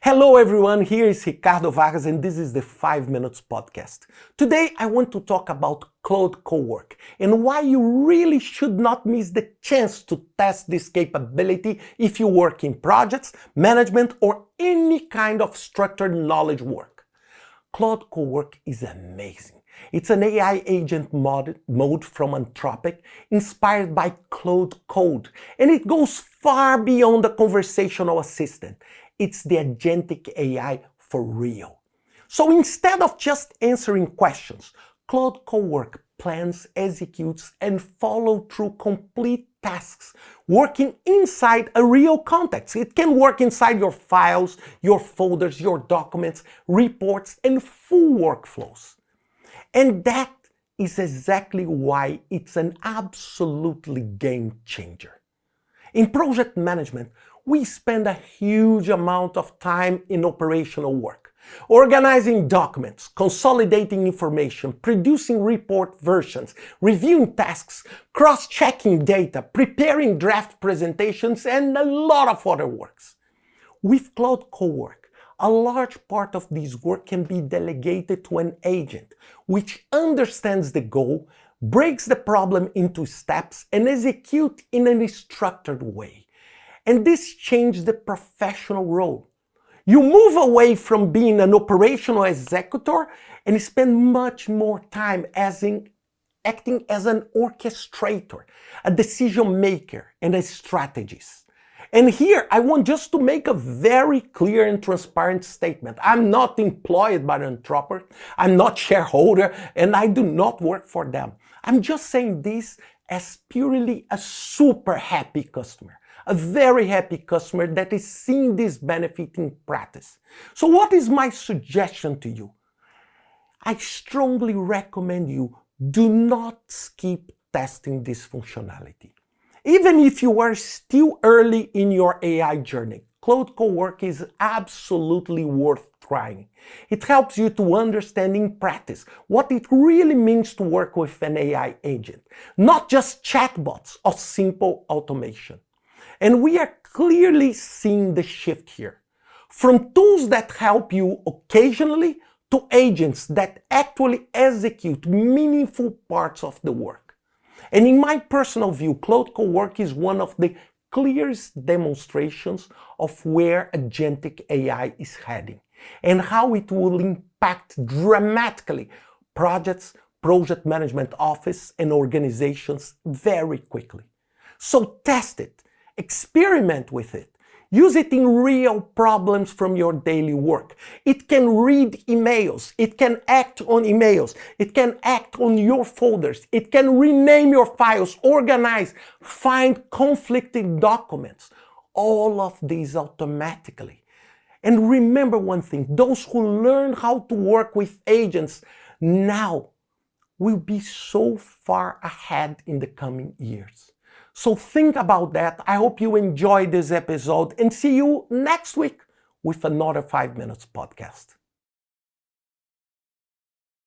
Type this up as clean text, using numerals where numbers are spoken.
Hello everyone, here is Ricardo Vargas and this is the 5 Minutes Podcast. Today I want to talk about Cloud Cowork and why you really should not miss the chance to test this capability if you work in projects, management or any kind of structured knowledge work. Cloud Cowork is amazing. It's an AI agent mode from Anthropic inspired by Cloud Code, and it goes far beyond the conversational assistant. It's the agentic AI for real. So instead of just answering questions, Cloud Cowork plans, executes, and follows through complete tasks, working inside a real context. It can work inside your files, your folders, your documents, reports, and full workflows. And that is exactly why it's an absolutely game changer. In project management, we spend a huge amount of time in operational work, organizing documents, consolidating information, producing report versions, reviewing tasks, cross-checking data, preparing draft presentations, and a lot of other works. With Cloud Cowork, a large part of this work can be delegated to an agent, which understands the goal, breaks the problem into steps, and executes in a structured way. And this changed the professional role. You move away from being an operational executor and spend much more time acting as an orchestrator, a decision maker, and a strategist. And here I want just to make a very clear and transparent statement. I'm not employed by Anthropic, I'm not shareholder, and I do not work for them. I'm just saying this as purely a super happy customer. A very happy customer that is seeing this benefit in practice. So what is my suggestion to you? I strongly recommend you do not skip testing this functionality. Even if you are still early in your AI journey, Cloud Cowork is absolutely worth trying. It helps you to understand in practice what it really means to work with an AI agent, not just chatbots or simple automation. And we are clearly seeing the shift here. From tools that help you occasionally to agents that actually execute meaningful parts of the work. And in my personal view, Cloud Cowork is one of the clearest demonstrations of where agentic AI is heading and how it will impact dramatically projects, project management office, and organizations very quickly. So test it. Experiment with it. Use it in real problems from your daily work. It can read emails. It can act on emails. It can act on your folders. It can rename your files, organize, find conflicting documents. All of these automatically. And remember one thing, those who learn how to work with agents now will be so far ahead in the coming years. So think about that. I hope you enjoyed this episode and see you next week with another 5 Minutes Podcast.